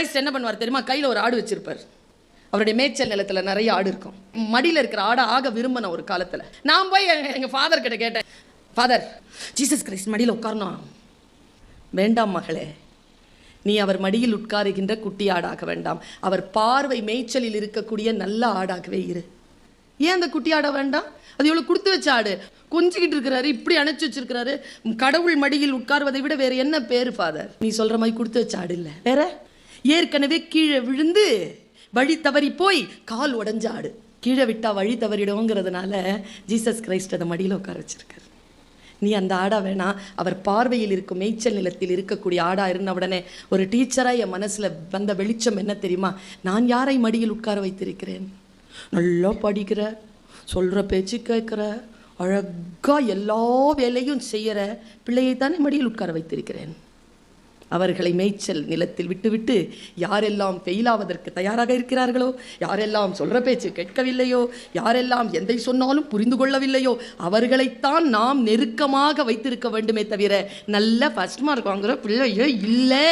Christ என்ன பண்ணுவார் தெரியுமா? கையில் ஒரு ஆடு வச்சிருப்பார். அவருடைய மேய்ச்சல் நிலத்தில் நிறைய ஆடு இருக்கும். மடியில் இருக்கிற ஆடை ஆக விரும்பின ஒரு காலத்தில் நான் போய் எங்கள் ஃபாதர் கிட்ட கேட்டேன், ஃபாதர், ஜீசஸ் கிரைஸ்ட் மடியில் உட்காரணும். வேண்டாம் மகளே, நீ அவர் மடியில் உட்காருகின்ற குட்டி ஆடாக வேண்டாம், அவர் பார்வை மேய்ச்சலில் இருக்கக்கூடிய நல்ல ஆடாகவே இரு. ஏன் அந்த குட்டி ஆட வேண்டாம்? அது எவ்வளோ கொடுத்து வச்ச ஆடு, கொஞ்சிக்கிட்டு இருக்கிறாரு, இப்படி அணைச்சி வச்சிருக்கிறாரு. கடவுள் மடியில் உட்கார்வதை விட வேற என்ன பேரு ஃபாதர்? நீ சொல்ற மாதிரி கொடுத்து வச்ச ஆடு இல்லை, வேற ஏற்கனவே கீழே விழுந்து வழி தவறி போய் கால் உடஞ்ச ஆடு. கீழே விட்டா வழி தவறிடுவோங்கிறதுனால ஜீசஸ் கிரைஸ்ட் அதை மடியில் உட்கார வச்சிருக்காரு. நீ அந்த ஆடா வேணாம், அவர் பார்வையில் இருக்கும் மேய்ச்சல் நிலத்தில் இருக்கக்கூடிய ஆடா இருந்த உடனே ஒரு டீச்சராக என் மனசில் வந்த வெளிச்சம் என்ன தெரியுமா? நான் யாரை மடியில் உட்கார வைத்திருக்கிறேன்? நல்லா படிக்கிற, சொல்கிற பேச்சு கேட்குற, அழகாக எல்லா வேலையும் செய்கிற பிள்ளையை தானே மடியில் உட்கார வைத்திருக்கிறேன். அவர்களை மேய்ச்சல் நிலத்தில் விட்டுவிட்டு யாரெல்லாம் ஃபெயிலாவதற்கு தயாராக இருக்கிறார்களோ, யாரெல்லாம் சொல்கிற பேச்சு கேட்கவில்லையோ, யாரெல்லாம் எதை சொன்னாலும் புரிந்து கொள்ளவில்லையோ, அவர்களைத்தான் நாம் நெருக்கமாக வைத்திருக்க வேண்டுமே தவிர நல்ல ஃபர்ஸ்ட் மார்க் வாங்குகிற பிள்ளையோ இல்லை.